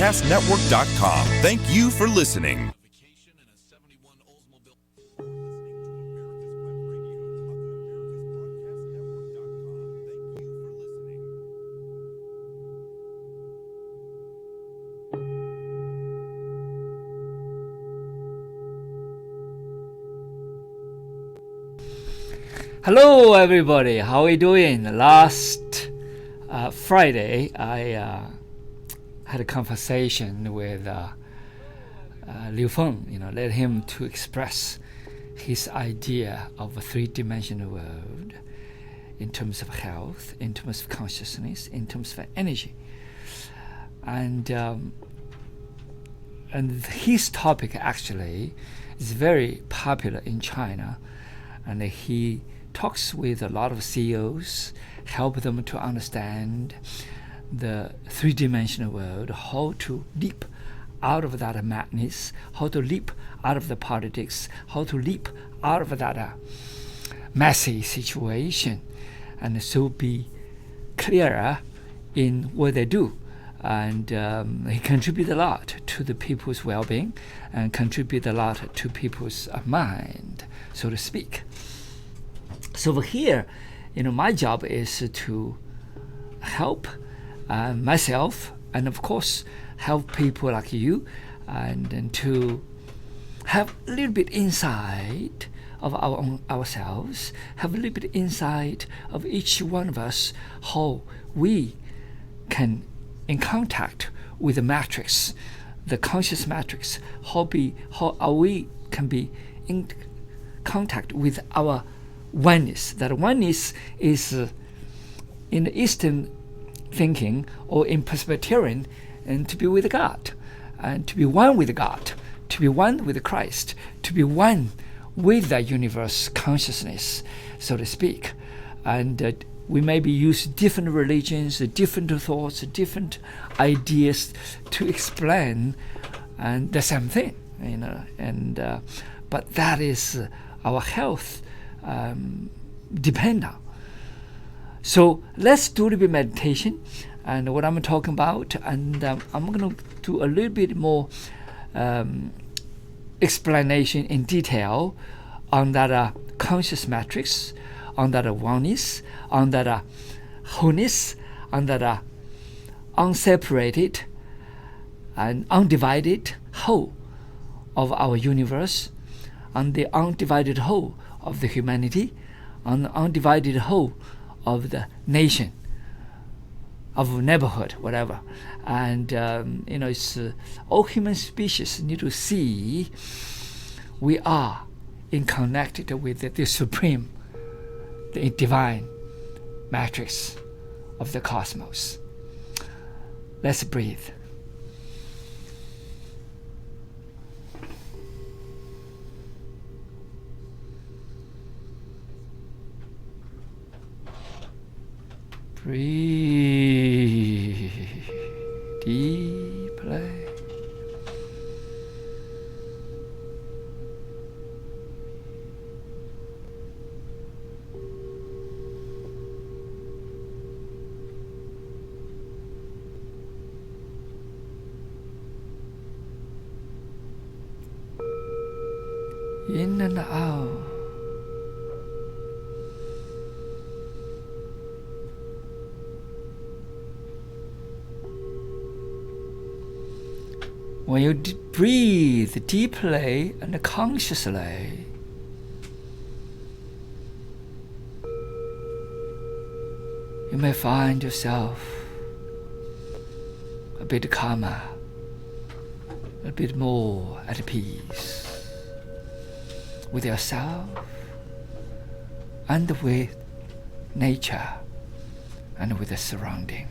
PodcastNetwork.com. Thank you for listening. Hello everybody, how are you doing? Last Friday I had a conversation with Liu Feng, let him to express his idea of a three-dimensional world in terms of health, in terms of consciousness, in terms of energy. And his topic actually is very popular in China, and he talks with a lot of CEOs, help them to understand the three-dimensional world, how to leap out of that madness, how to leap out of the politics, how to leap out of that messy situation, and so be clearer in what they do. And he contributes a lot to the people's well-being and contribute a lot to people's mind, so to speak. So over here, my job is to help myself and of course help people like you, and to have a little bit insight of ourselves, have a little bit insight of each one of us, how we can in contact with the matrix, the conscious matrix, how we can be in contact with our oneness. That oneness is in the Eastern thinking or in Presbyterian, and to be with God, and to be one with God, to be one with Christ, to be one with the universe consciousness, so to speak. And we maybe use different religions, different thoughts, different ideas to explain and the same thing, but that is our health depend on. So let's do a little bit of meditation and what I'm talking about, and I'm going to do a little bit more explanation in detail on that conscious matrix, on that oneness, on that wholeness, on that unseparated and undivided whole of our universe, on the undivided whole of the humanity, on the undivided whole of the nation, of neighborhood, whatever. And it's all human species need to see we are connected with the supreme, the divine matrix of the cosmos. Let's breathe. Breathe deeply. In and out. When you breathe deeply and consciously, you may find yourself a bit calmer, a bit more at peace with yourself and with nature and with the surroundings.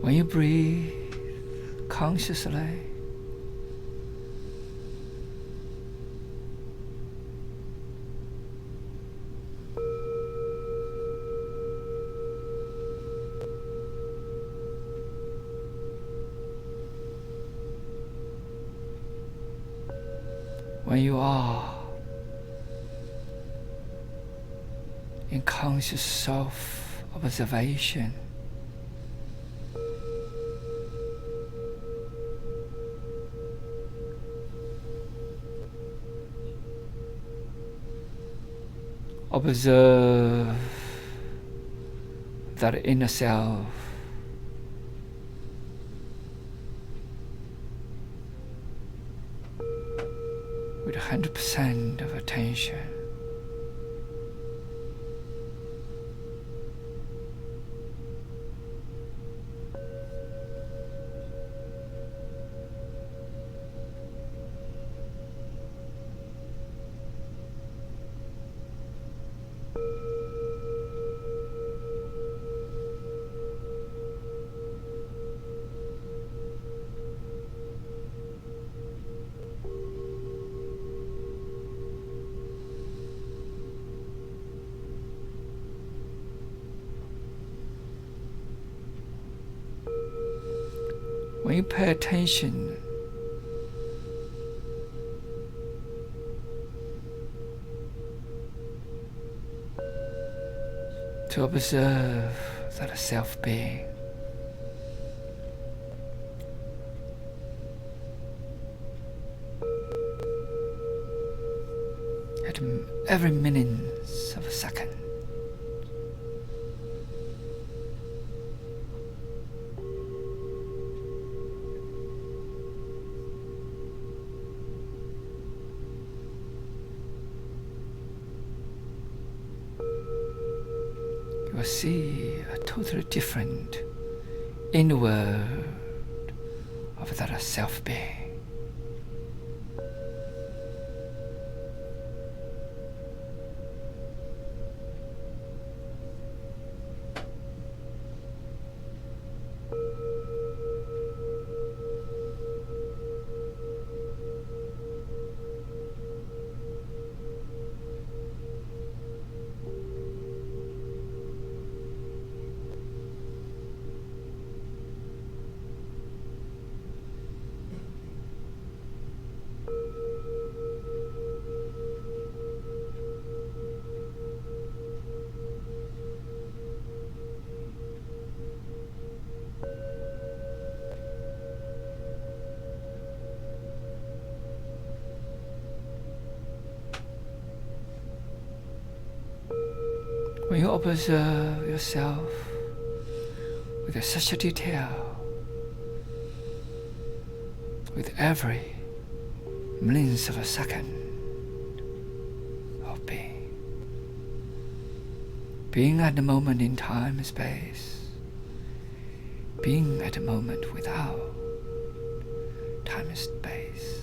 When you breathe consciously, when you are in conscious self-observation. Observe that inner self with 100% of attention. When you pay attention to observe that self-being, at every minute of a second, you will see a totally different inner world of that self-being. When you observe yourself with such a detail, with every millionth of a second of being at the moment in time and space, being at a moment without time and space,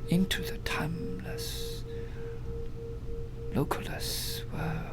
into the timeless, localless world.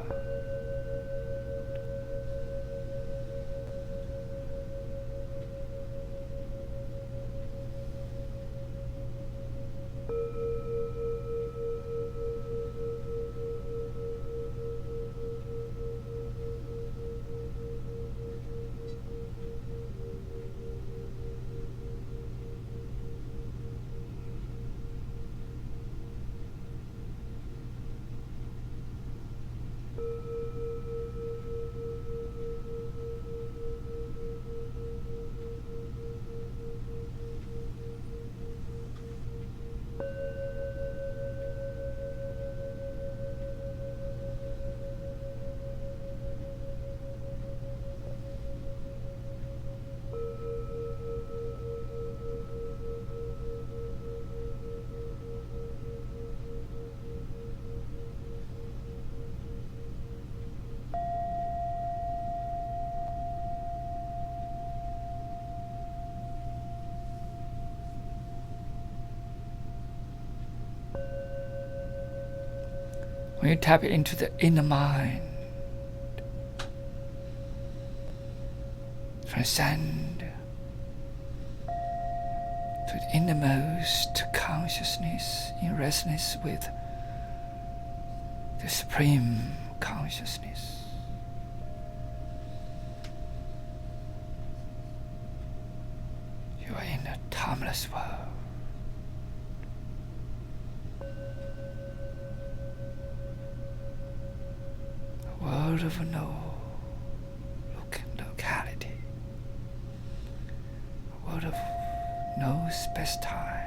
When you tap into the inner mind, transcend to the innermost consciousness in resonance with the supreme consciousness. You are in a timeless world. world of no locality, a world of no space-time.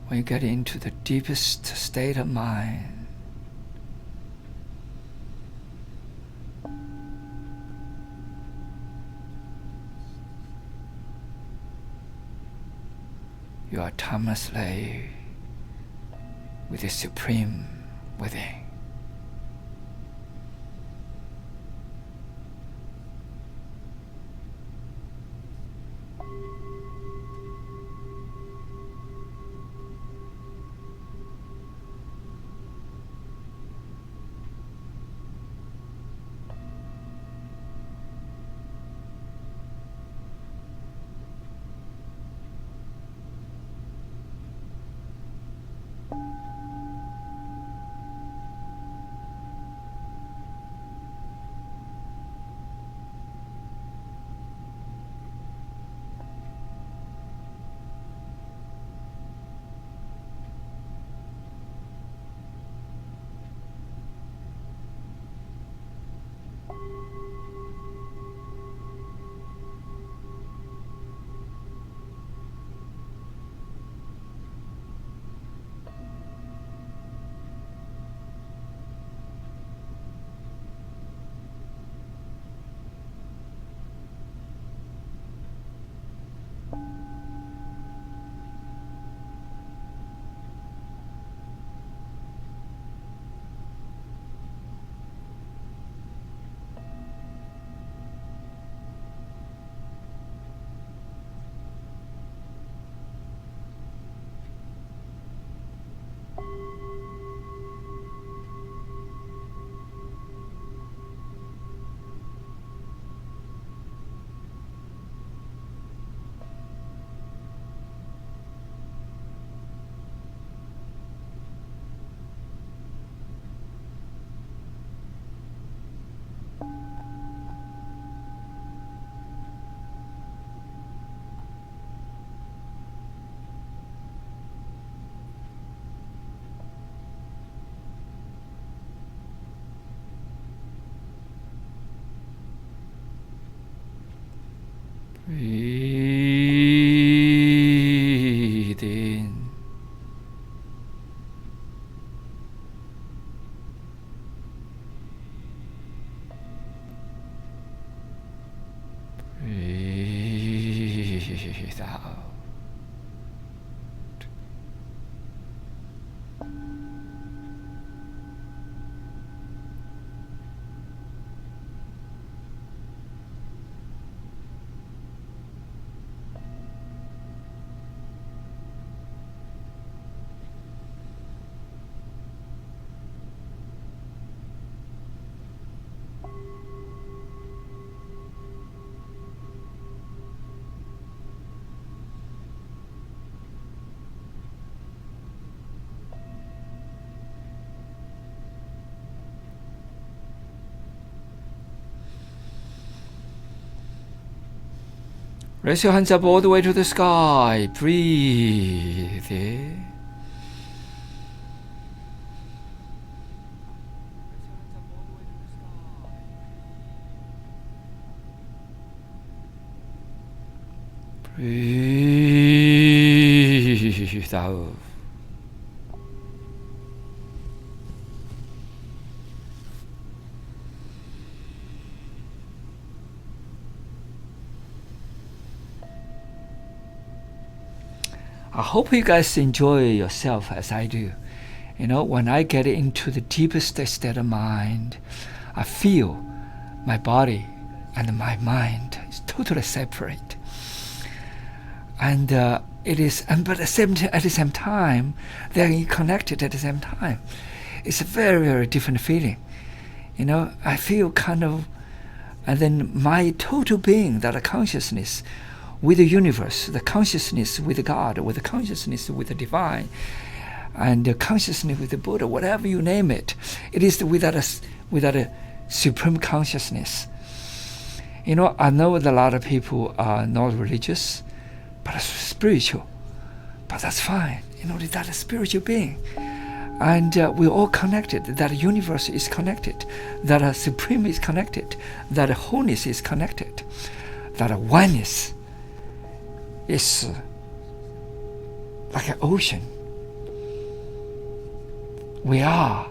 When you get into the deepest state of mind, you are timelessly with the Supreme within. Breathe in. Breathe out. Raise your hands up all the way to the sky. Breathe in. Breathe out. I hope you guys enjoy yourself as I do. When I get into the deepest state of mind, I feel my body and my mind is totally separate. And but at the same time, they're connected at the same time. It's a very, very different feeling. I feel kind of, and then my total being, that consciousness with the universe, the consciousness with God, with the consciousness with the divine, and the consciousness with the Buddha, whatever you name it, it is without a supreme consciousness. I know that a lot of people are not religious, but spiritual. But that's fine. That a spiritual being. And we're all connected. That universe is connected. That a supreme is connected. That a wholeness is connected. That a oneness is like an ocean. We are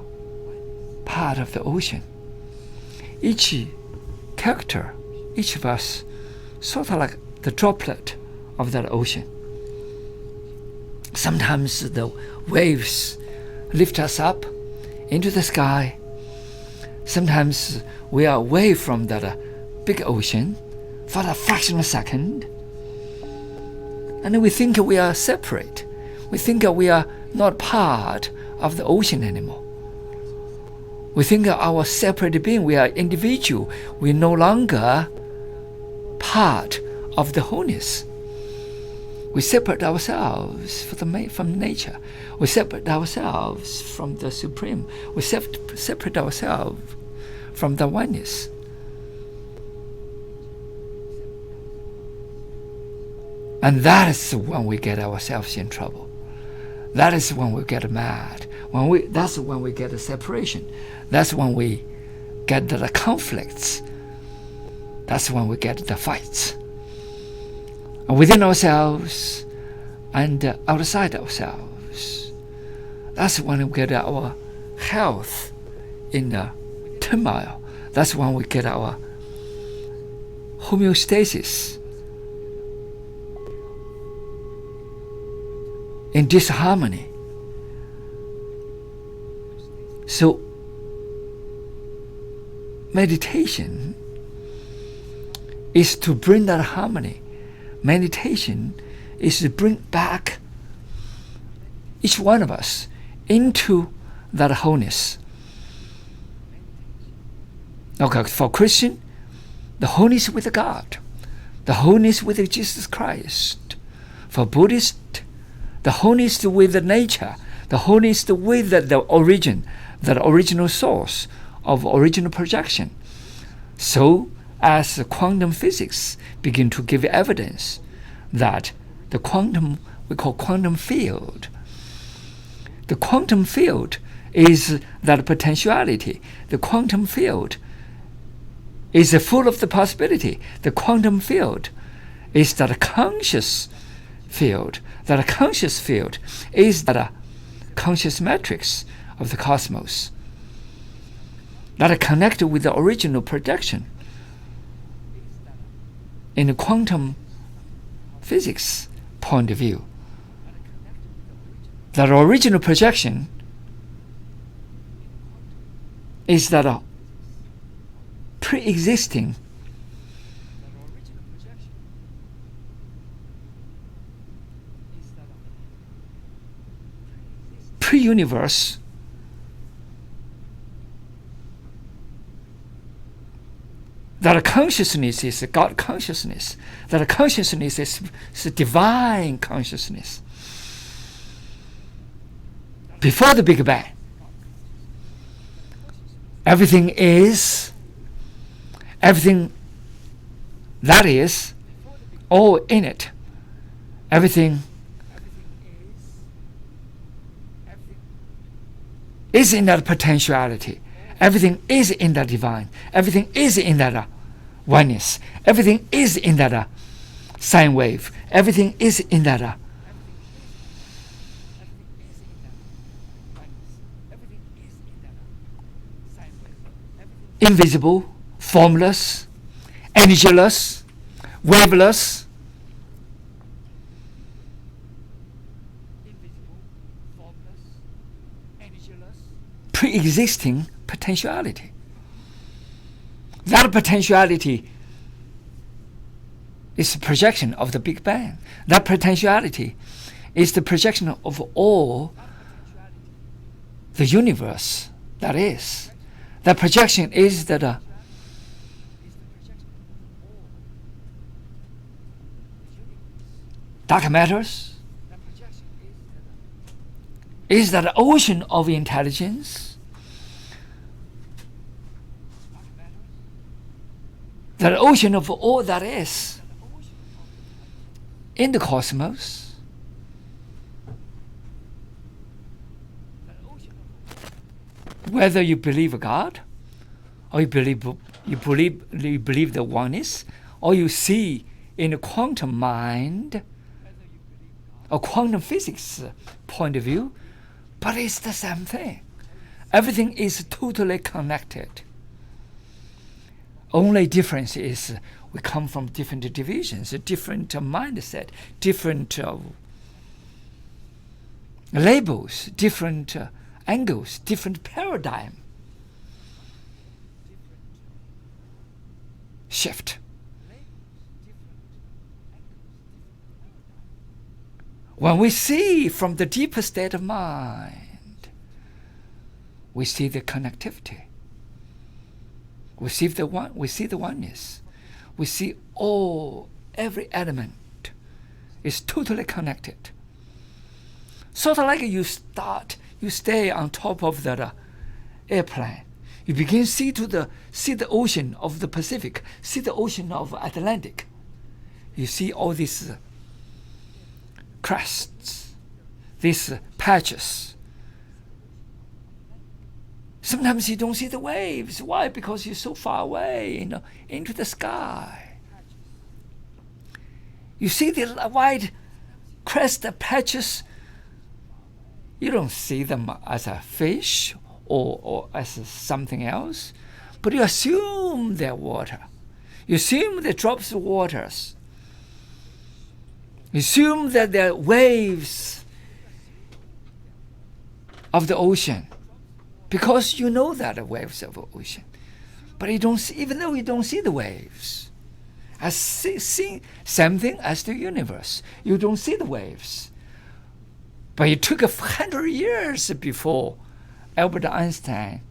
part of the ocean. Each character, each of us, sort of like the droplet of that ocean. Sometimes the waves lift us up into the sky. Sometimes we are away from that big ocean for a fraction of a second. And we think we are separate. We think we are not part of the ocean anymore. We think our separate being, we are individual. We're no longer part of the wholeness. We separate ourselves from nature. We separate ourselves from the supreme. We separate ourselves from the oneness. And that is when we get ourselves in trouble. That is when we get mad. That's when we get a separation. That's when we get the conflicts. That's when we get the fights. Within ourselves and outside ourselves. That's when we get our health in turmoil. That's when we get our homeostasis in disharmony. So meditation is to bring that harmony. Meditation is to bring back each one of us into that wholeness. Okay, for Christian, the wholeness with God, the wholeness with Jesus Christ. For Buddhist, the wholeness with the nature, the wholeness with the origin, the original source of original projection. So, as the quantum physics begin to give evidence that the quantum, we call quantum field, the quantum field is that potentiality. The quantum field is full of the possibility. The quantum field is that conscious field. That conscious field is that conscious matrix of the cosmos that are connected with the original projection. In the quantum physics point of view, that original projection is that pre-existing pre-universe that a consciousness is a God consciousness, that a consciousness is divine consciousness. Before the Big Bang, everything that is, all in it. Everything is in that potentiality. Everything is in that divine. Everything is in that oneness. Everything is in that sine wave. Everything is in that invisible, formless, energyless, waveless. pre-existing potentiality. That potentiality is the projection of the Big Bang. That potentiality is the projection of all the universe that is. That projection is that dark matters is that ocean of intelligence, that ocean of all that is in the cosmos. Whether you believe God, or you believe the oneness, or you see in a quantum mind or quantum physics point of view, but it's the same thing. Everything is totally connected. Only difference is we come from different divisions, a different mindset, different labels, different angles, different paradigm shift. When we see from the deeper state of mind, we see the connectivity. We see the oneness. We see every element is totally connected. Sort of like you stay on top of that airplane. You begin see the ocean of the Pacific, see the ocean of Atlantic. You see all these crests, these patches. Sometimes you don't see the waves. Why? Because you're so far away, into the sky. You see the white crest patches. You don't see them as a fish or as something else, but you assume they're water. You assume they're drops of waters. You assume that they're waves of the ocean, because you know that are waves of the ocean. But you don't see, even though you don't see the waves, same thing as the universe. You don't see the waves. But it took 100 years before Albert Einstein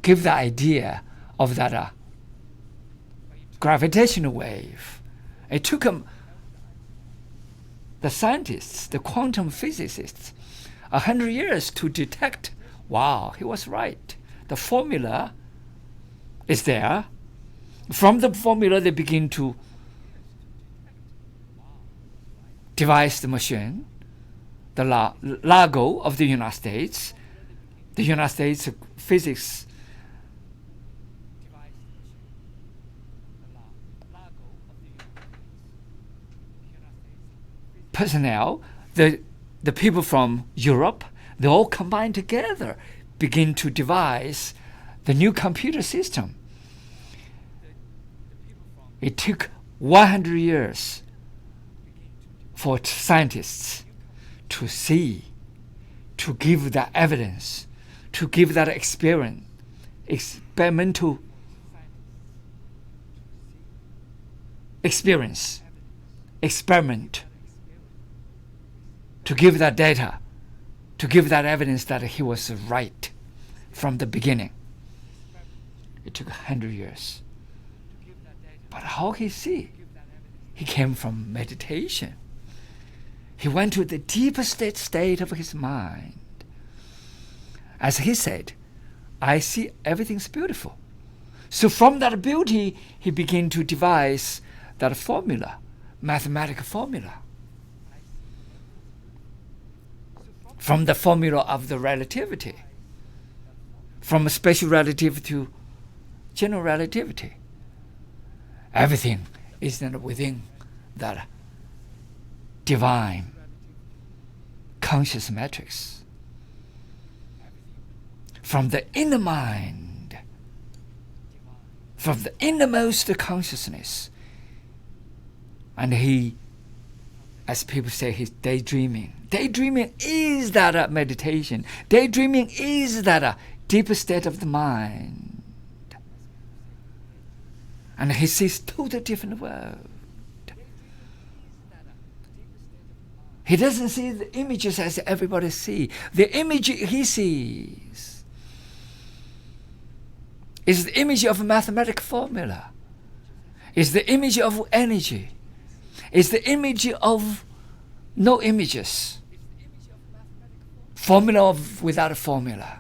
gave the idea of that gravitational wave. It took the scientists, the quantum physicists, 100 years to detect, wow, he was right. The formula is there. From the formula, they begin to devise the machine, the LAGO of the United States. The United States physics personnel, the people from Europe, they all combine together, begin to devise the new computer system. It took 100 years for scientists to see, to give that evidence, to give that experimental experience, experiment, to give that data, to give that evidence that he was right from the beginning. It took 100 years. But how he see? He came from meditation. He went to the deepest state of his mind. As he said, I see everything's beautiful. So from that beauty, he began to devise that formula, mathematical formula. From the formula of the relativity, from special relativity to general relativity. Everything is within that divine conscious matrix. From the inner mind, from the innermost consciousness. And he, as people say, he's daydreaming. Daydreaming is that meditation. Daydreaming is that deeper state of the mind. And he sees totally different world. He doesn't see the images as everybody sees. The image he sees is the image of a mathematical formula. Is the image of energy. Is the image of no images. Formula without a formula.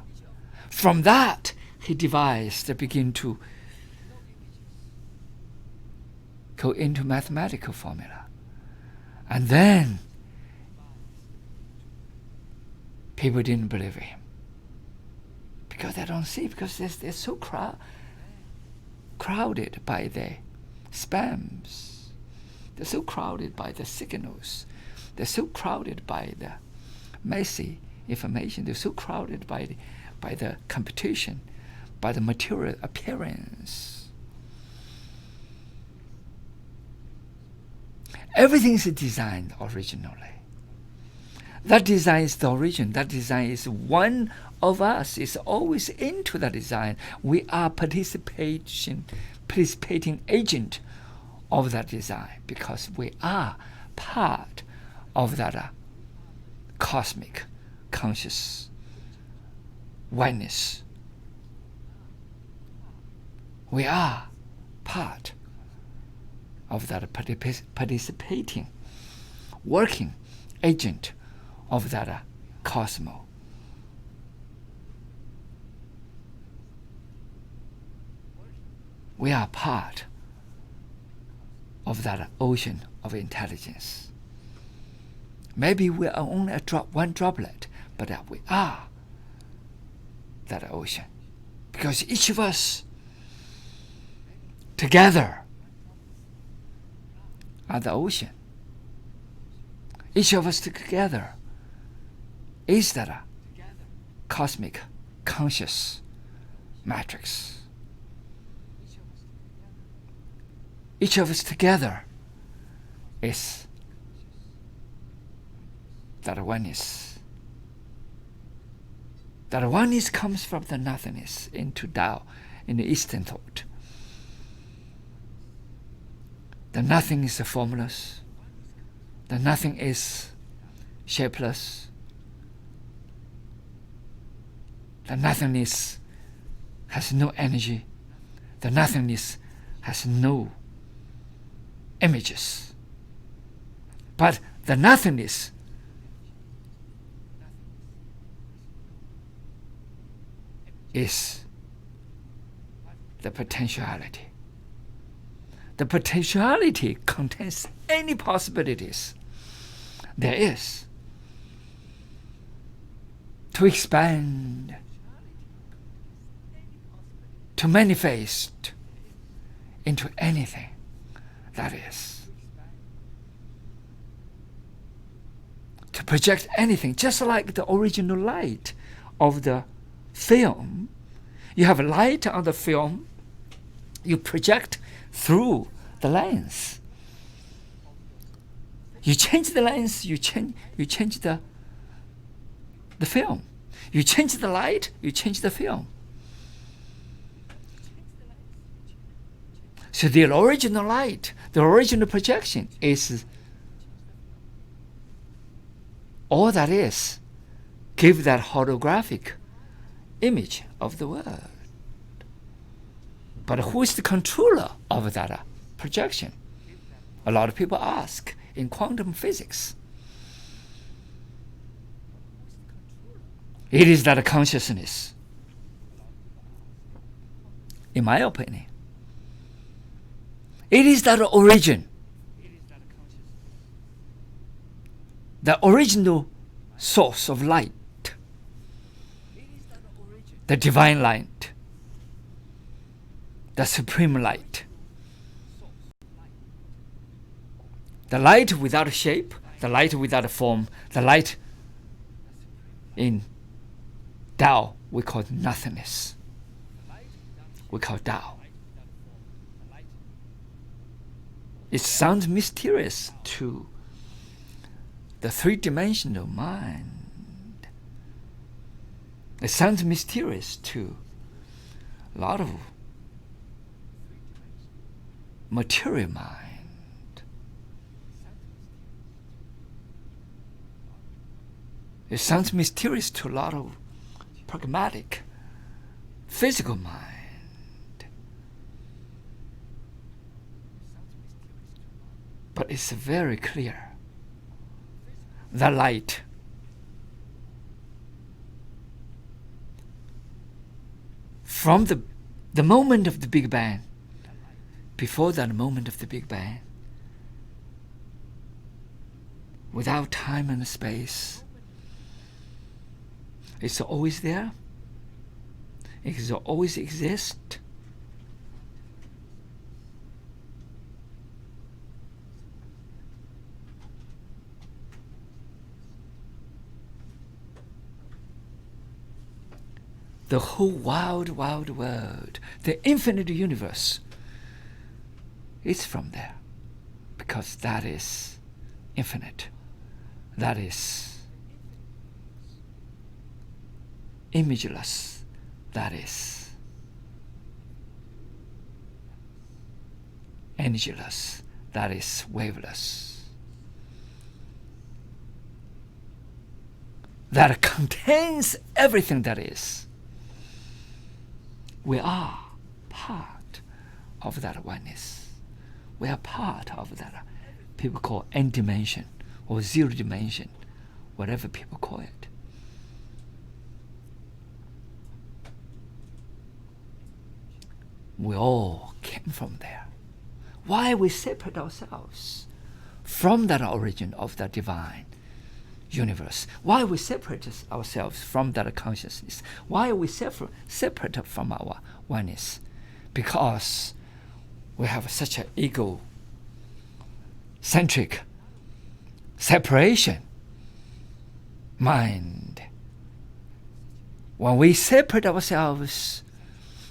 From that, he devised, begin to go into mathematical formula. And then people didn't believe him. Because they don't see, because they're so crowded by the spams. They're so crowded by the signals. They're so crowded by the messy information. They're so crowded by the competition, by the material appearance. Everything is designed originally. That design is the origin. That design is one of us. Is always into that design. We are participating agent of that design because we are part of that cosmic conscious oneness. We are part of that participating, working agent of that cosmos. We are part of that ocean of intelligence. Maybe we are only one droplet, but we are that ocean. Because each of us together are the ocean. Each of us together is that cosmic conscious matrix. Each of us together is that oneness. That oneness comes from the nothingness into Tao in the Eastern thought. The nothing is formless. The nothing is shapeless. The nothingness has no energy. The nothingness has no images. But the nothingness is the potentiality. The potentiality contains any possibilities there is to expand, to manifest into anything that is, to project anything, just like the original light of the film. You have light on the film, you project through the lens. You change the lens, you change the film. You change the light, you change the film. So the original light, the original projection is all that is. Give that holographic image of the world. But who is the controller of that projection? A lot of people ask in quantum physics. It is that consciousness, in my opinion. It is that origin, the original source of light, the divine light, the supreme light, the light without shape, the light without form, the light in Tao we call nothingness. We call Tao. It sounds mysterious to the three-dimensional mind. It sounds mysterious to a lot of material mind. It sounds mysterious to a lot of pragmatic, physical mind. But it's very clear. The light from the moment of the Big Bang, before that moment of the Big Bang, without time and space, it's always there. It has always exist. The whole wide world, the infinite universe, is from there, because that is infinite. That is imageless. That is energyless. That is waveless. That contains everything that is. We are part of that oneness. We are part of that people call n dimension or zero dimension, whatever people call it. We all came from there. Why we separate ourselves from that origin of the divine universe? Why we separate ourselves from that consciousness? Why are we separate from our oneness? Because we have such an ego-centric separation mind. When we separate ourselves,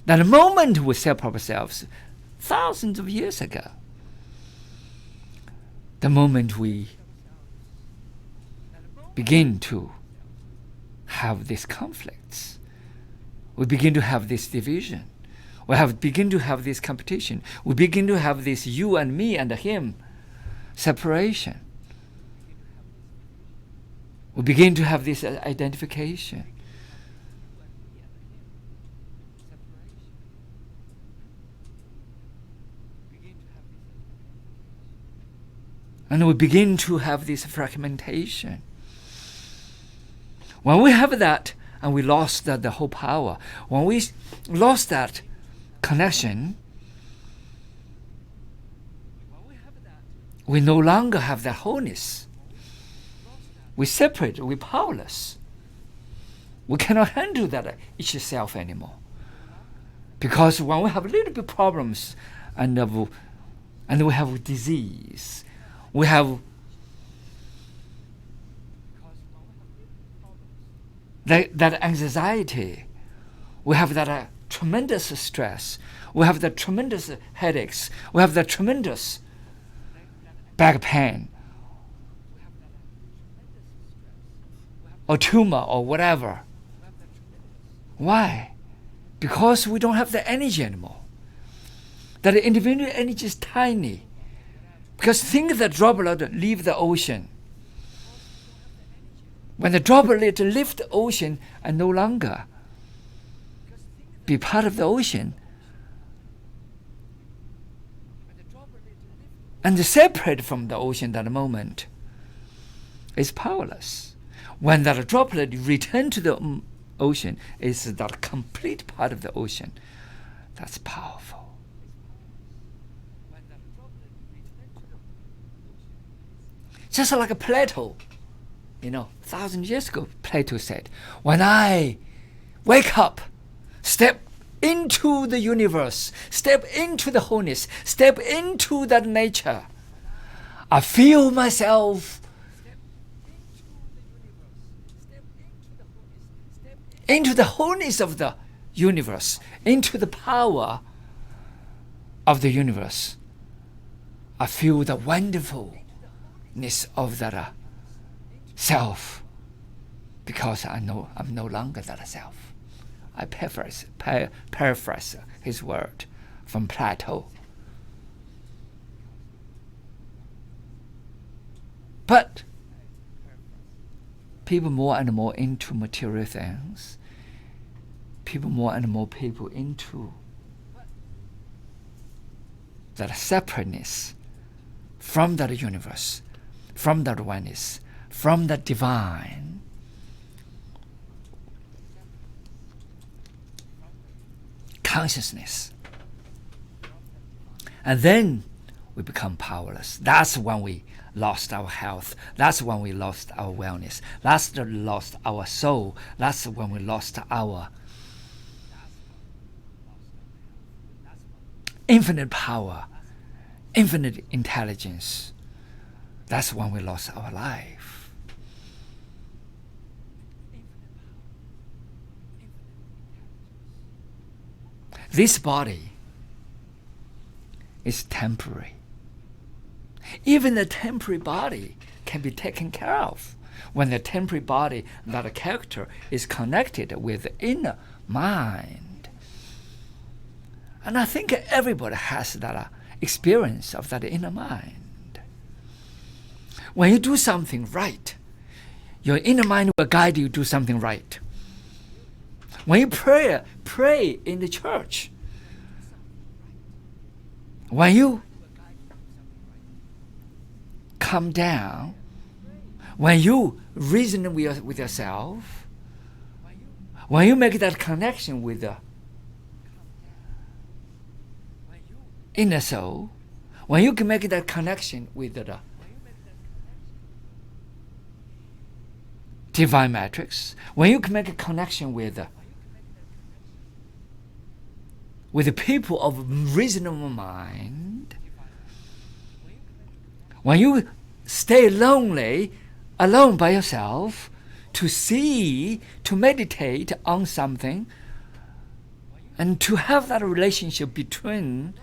that moment we separate ourselves, thousands of years ago, the moment we begin to have these conflicts, we begin to have this division, begin to have this competition, we begin to have this you and me and him separation, we begin to have this identification. And we begin to have this fragmentation. When we have that, and we lost the whole power, when we lost that connection, we no longer have that wholeness. We separate, we're powerless. We cannot handle that each self anymore. Because when we have a little bit problems and we have disease, we have that anxiety, we have that tremendous stress, we have the tremendous headaches, we have the tremendous back pain, or tumor, or whatever. Why? Because we don't have the energy anymore. That individual energy is tiny. Because think that droplet leave the ocean. When the droplet leave the ocean and no longer be part of the ocean, and separate from the ocean that moment, is powerless. When that droplet return to the ocean, is that complete part of the ocean. That's powerful. Just like a Plato, 1,000 years ago, Plato said, when I wake up, step into the universe, step into the wholeness, step into that nature, I feel myself into the wholeness of the universe, into the power of the universe. I feel the wonderfulness of that self, because I'm no longer that self. I paraphrase his word from Plato. But people more and more into material things, people more and more people into that separateness from that universe, from that oneness, from the divine. Consciousness. And then we become powerless. That's when we lost our health. That's when we lost our wellness. That's when we lost our soul. That's when we lost our infinite power, infinite intelligence. That's when we lost our life. This body is temporary. Even the temporary body can be taken care of when the temporary body, that character, is connected with the inner mind. And I think everybody has that experience of that inner mind. When you do something right, your inner mind will guide you to do something right. When you pray in the church, when you calm down, when you reason with yourself, when you make that connection with the inner soul, when you can make that connection with the divine matrix, when you can make a connection with the people of reasonable mind, when you stay alone by yourself, to see, to meditate on something, and to have that relationship between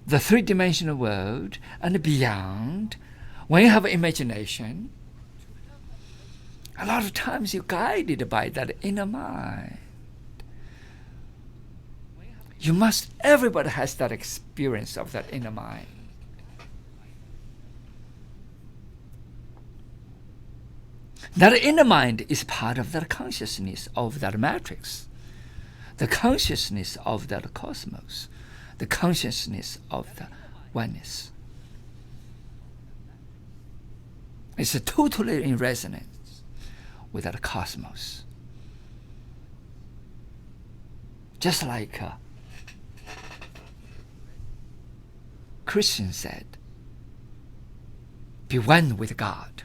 the three-dimensional world and beyond, when you have imagination, a lot of times you're guided by that inner mind. Everybody has that experience of that inner mind. That inner mind is part of that consciousness of that matrix, the consciousness of that cosmos, the consciousness of the oneness. It's totally in resonance with that cosmos. Just like Christian said, be one with God.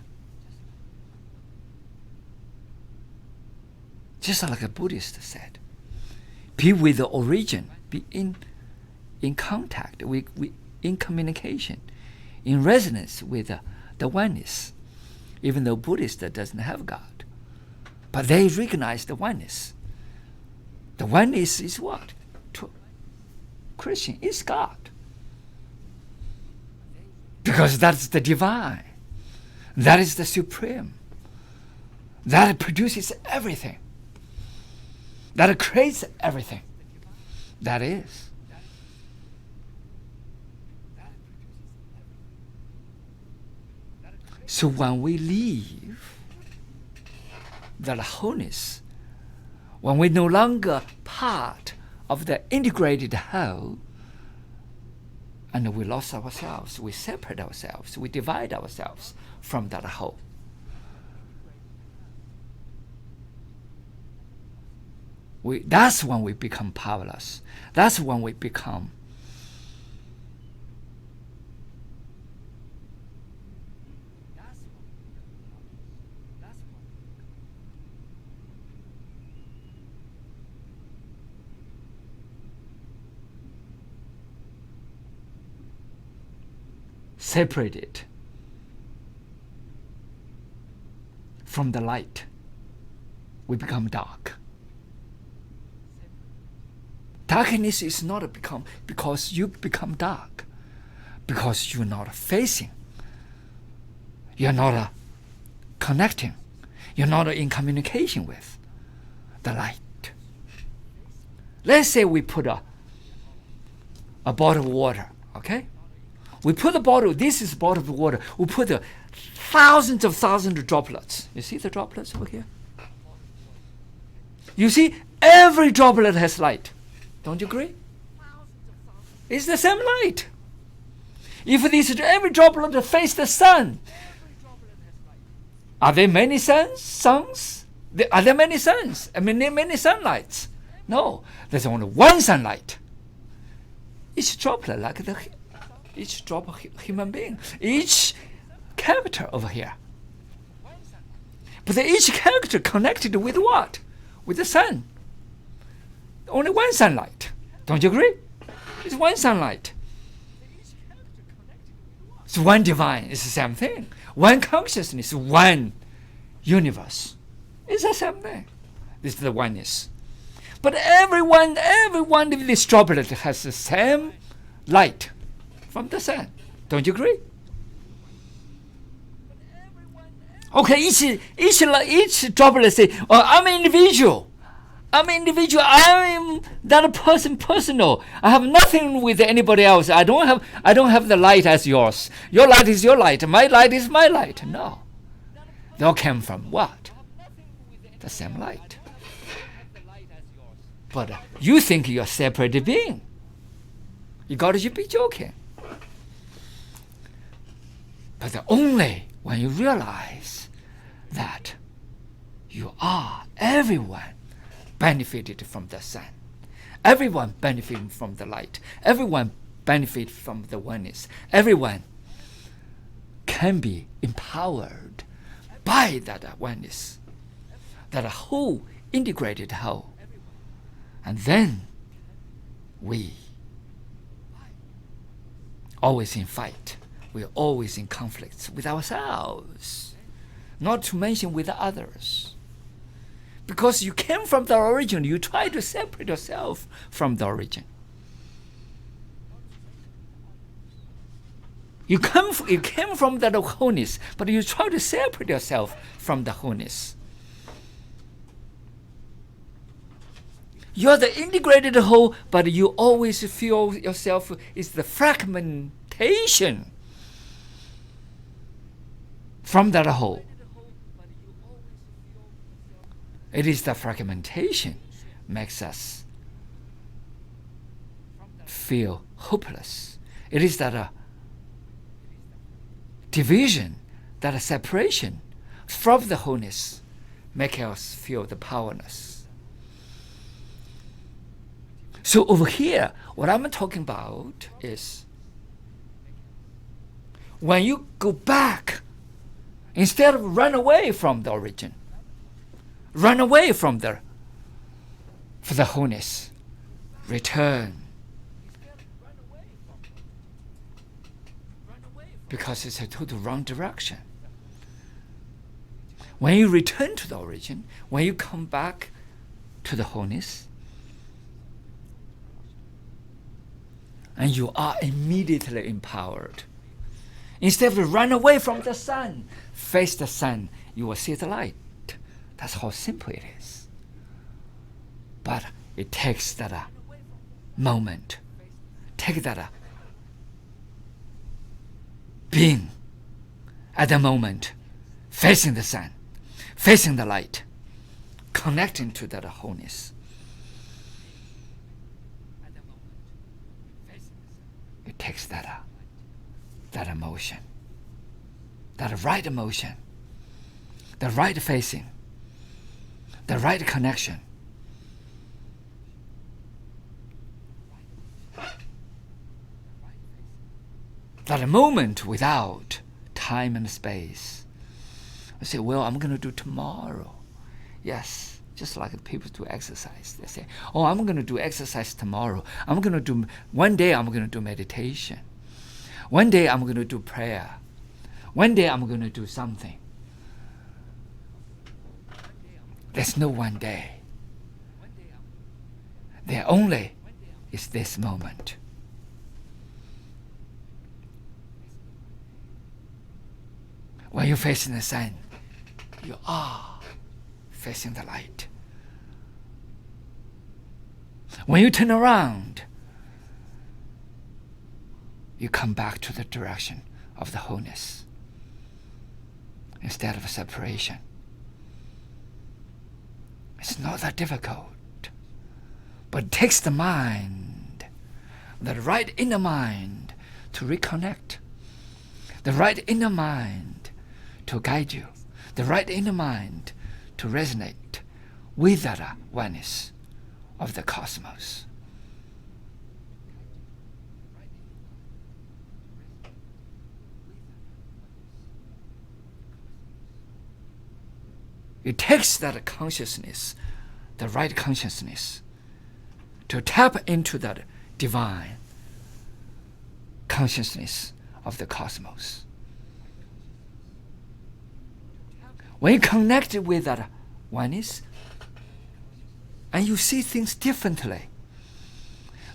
Just like a Buddhist said, be with the origin, be in contact, in communication, in resonance with the oneness. Even though Buddhist doesn't have God, but they recognize the oneness. The oneness is what? Christian is God. Because that's the divine. That is the supreme. That produces everything. That creates everything. That is. So when we leave that wholeness, when we're no longer part of the integrated whole, and we lost ourselves, we separate ourselves, we divide ourselves from that whole. That's when we become powerless. That's when we become separated from the light. We become dark. Darkness is not because you become dark, because you're not facing, you're not connecting. You're not in communication with the light. Let's say we put a bottle of water, okay? We put the bottle, this is a bottle of water. We put thousands of droplets. You see the droplets over here? You see, every droplet has light. Don't you agree? It's the same light. If every droplet face the sun, are there many suns? Are there many suns? I mean, many sunlights? No, there's only one sunlight. Each droplet, like each drop of human being, each character over here. But each character connected with what? With the sun. Only one sunlight. Don't you agree? It's one sunlight. It's one divine. It's the same thing. One consciousness, one universe. It's the same thing. This is the oneness. But every one of these droplets has the same light from the sun. Don't you agree? Okay, each droplet say, "Oh, I'm an individual. I'm that person personal. I have nothing with anybody else. I don't have the light as yours. Your light is your light. My light is my light." No. They all came from what? The same light. But you think you're a separate being. You got to be joking. But only when you realize that you are everyone benefited from the sun. Everyone benefiting from the light. Everyone benefit from the oneness. Everyone can be empowered by that oneness, that whole, integrated whole. And then we always in fight. We're always in conflicts with ourselves, not to mention with others. Because you came from the origin, you try to separate yourself from the origin. You came from the wholeness, but you try to separate yourself from the wholeness. You're the integrated whole, but you always feel yourself is the fragmentation from that whole. It is the fragmentation makes us feel hopeless. It is that division, that separation from the wholeness make us feel the powerless. So over here, what I'm talking about is when you go back, instead of run away from the origin, run away from for the wholeness, return. Because it's a total wrong direction. When you return to the origin, when you come back to the wholeness, and you are immediately empowered. Instead of run away from the sun, face the sun, you will see the light. That's how simple it is. But it takes that moment. Take that being at the moment, facing the sun, facing the light, connecting to that wholeness. It takes that emotion, that right emotion, the right facing, the right connection. That moment without time and space. I say, well, I'm going to do tomorrow. Yes. Just like people do exercise. They say, oh, I'm going to do exercise tomorrow. One day I'm going to do meditation. One day I'm going to do prayer. One day I'm going to do something. There's no one day. There only is this moment. When you're facing the sun, You are facing the light. When you turn around, you come back to the direction of the wholeness instead of separation. It's not that difficult, but it takes the mind, the right inner mind, to reconnect, the right inner mind to guide you, the right inner mind to resonate with that oneness of the cosmos. It takes that consciousness, the right consciousness, to tap into that divine consciousness of the cosmos. When you connect with that oneness, and you see things differently,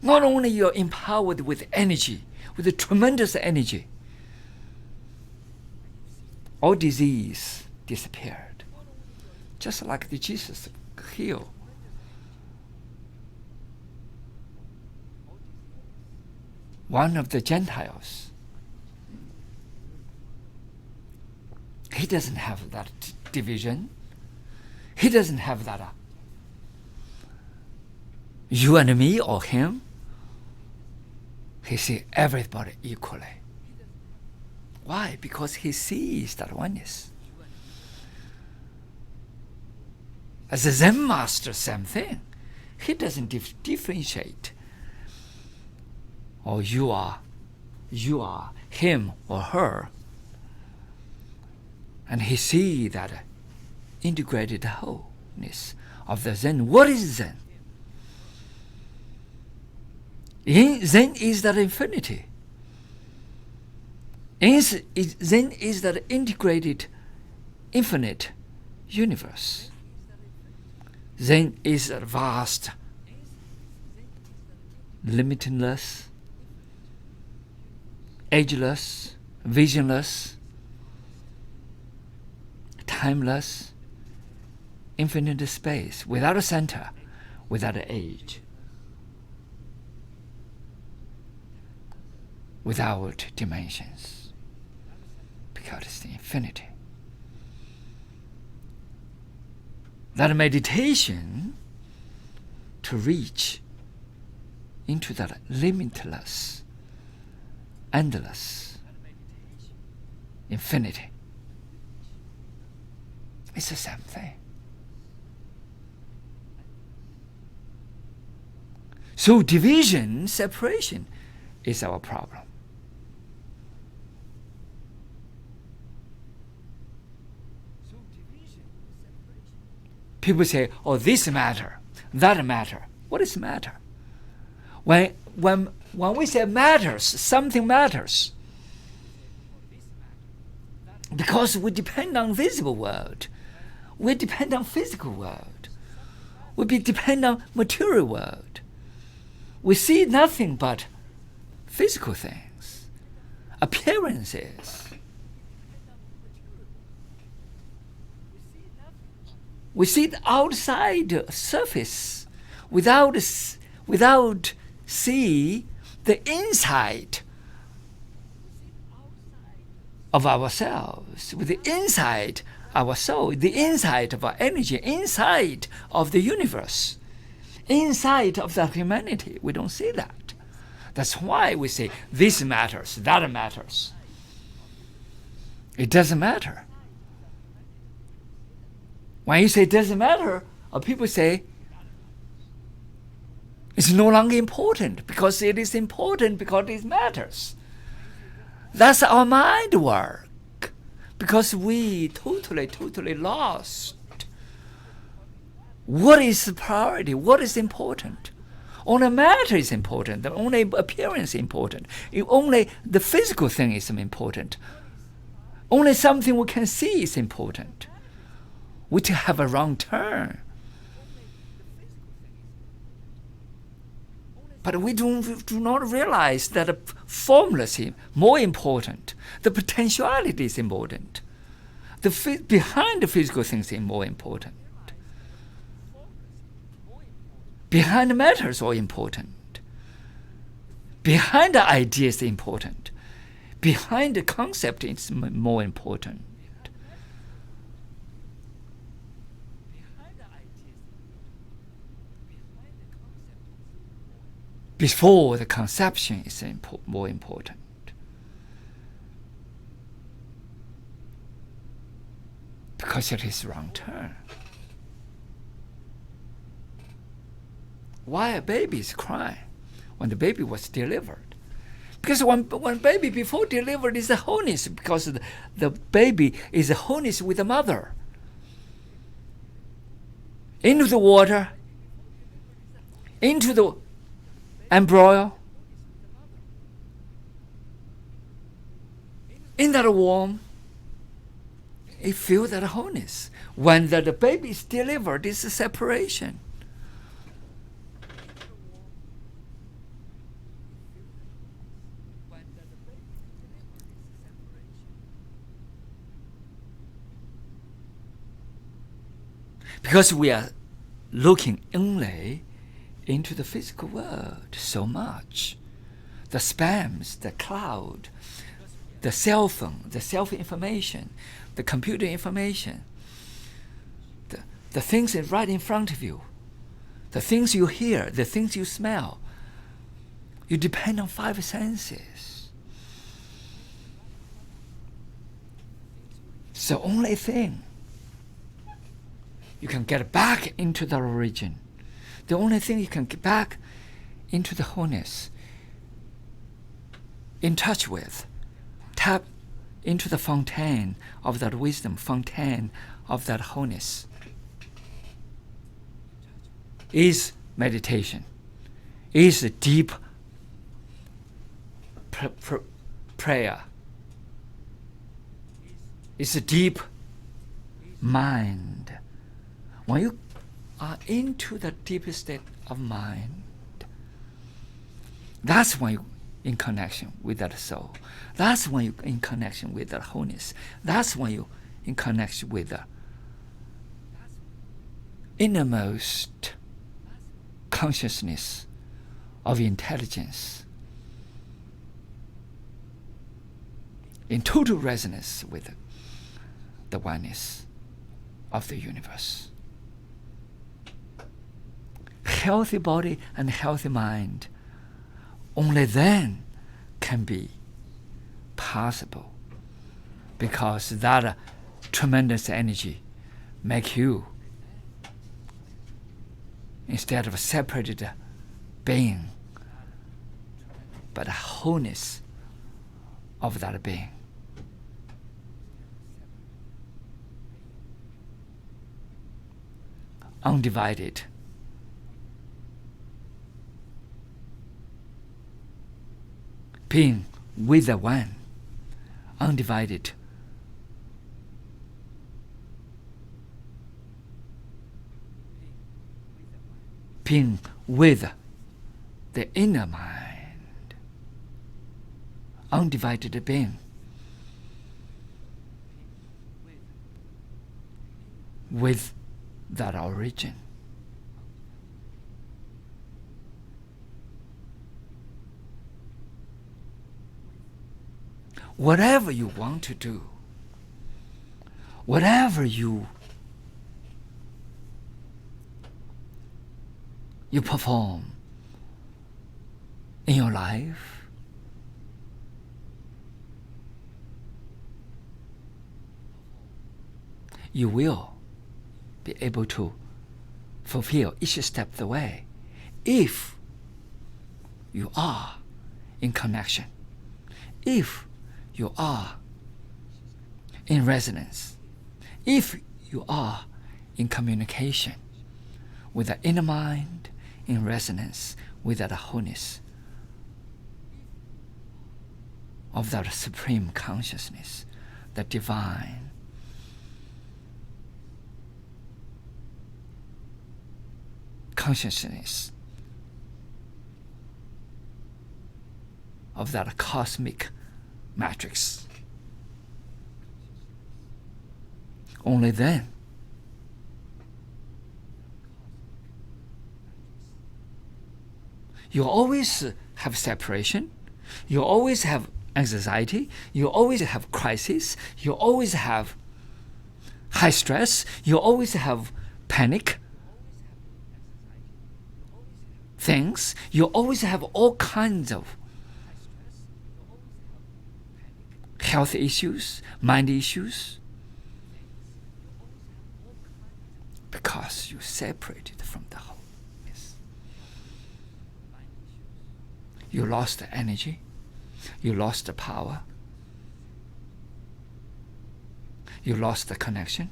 not only you're empowered with energy, with a tremendous energy, all disease disappeared. Just like the Jesus healed. One of the Gentiles, he doesn't have that division. He doesn't have that you and me or him. He sees everybody equally. Why? Because he sees that oneness. As a Zen master, same thing. He doesn't differentiate. Or you are him or her. And he sees that integrated wholeness of the Zen. What is Zen? Zen is that infinity. Zen is that integrated, infinite universe. Zen is a vast, limitless, ageless, visionless, timeless, infinite space, without a center, without an age, without dimensions, because it's the infinity. That meditation to reach into that limitless, endless infinity. It's the same thing. So division, separation is our problem. People say, oh, this matter, that matter. What is matter? When we say matters, something matters. Because we depend on visible world. We depend on physical world. We depend on material world. We see nothing but physical things, appearances. We see the outside surface without see the inside of ourselves, with the inside our soul, the inside of our energy, inside of the universe, inside of the humanity. We don't see that. That's why we say this matters, that matters. It doesn't matter. When you say it doesn't matter, people say it's no longer important because it is important because it matters. That's our mind work, because we totally lost. What is the priority? What is important? Only matter is important. The only appearance is important. Only the physical thing is important. Only something we can see is important. We have a wrong turn. But we do not realize that the formless is more important. The potentiality is important. Behind the physical things is more important. Behind the matters are important. Behind the ideas is important. Behind the concept is more important. Before the conception is more important. Because it is wrong turn. Why a baby is crying when the baby was delivered? Because when baby before delivered is a wholeness, because the baby is a wholeness with the mother. Into the water, into the embryo, in that womb, it feels that wholeness. When the baby is delivered, it's a separation. Because we are looking only into the physical world so much. The spams, the cloud, the cell phone, the self-information, the computer information, the things right in front of you, the things you hear, the things you smell. You depend on 5 senses. It's the only thing you can get back into the origin. The only thing you can get back into the wholeness, in touch with, tap into the fontaine of that wisdom, fontaine of that wholeness, is meditation, is a deep prayer, is a deep mind. When you are into the deepest state of mind, that's when you're in connection with that soul. That's when you're in connection with that wholeness. That's when you're in connection with the innermost consciousness of intelligence, in total resonance with the oneness of the universe. Healthy body and healthy mind, only then can be possible, because that tremendous energy make you, instead of a separated being, but a wholeness of that being. Undivided. Being with the one, undivided. Being with the inner mind, undivided being. With that origin. Whatever you want to do, whatever you perform in your life, you will be able to fulfill each step of the way if you are in connection, if you are in resonance, if you are in communication with the inner mind, in resonance with that wholeness of that supreme consciousness, the divine. Consciousness of that cosmic matrix. Only then you always have separation, you always have anxiety, you always have crisis, you always have high stress, you always have panic things, you always have all kinds of health issues, mind issues, because you separated from the whole. Yes. You lost the energy, you lost the power, you lost the connection.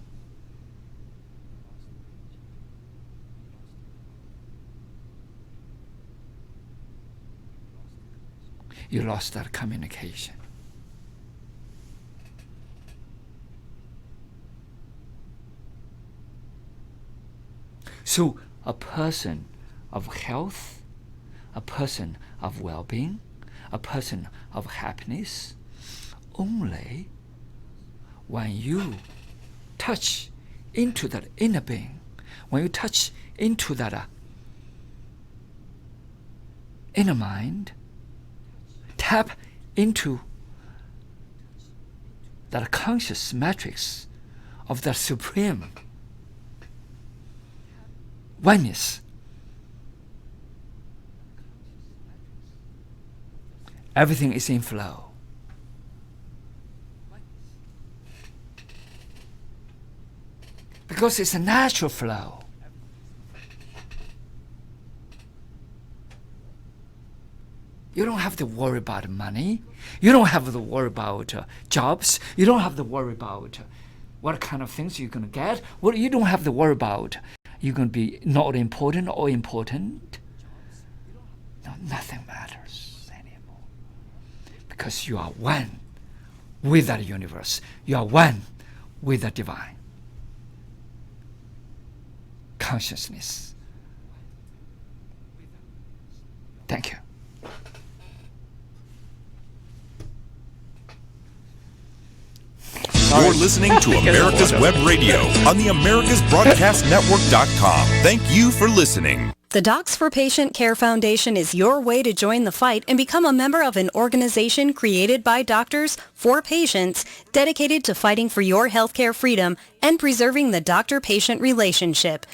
You lost that communication. So a person of health, a person of well-being, a person of happiness, only when you touch into that inner being, when you touch into that inner mind, tap into that conscious matrix of the supreme oneness, everything is in flow. Because it's a natural flow. You don't have to worry about money. You don't have to worry about jobs. You don't have to worry about what kind of things you're going to get. What you don't have to worry about. You're going to be not important or important. No, nothing matters anymore. Because you are one with that universe. You are one with the divine consciousness. Thank you. You're listening to America's Web Radio on the AmericasBroadcastNetwork.com. Thank you for listening. The Docs for Patient Care Foundation is your way to join the fight and become a member of an organization created by doctors for patients dedicated to fighting for your healthcare freedom and preserving the doctor-patient relationship.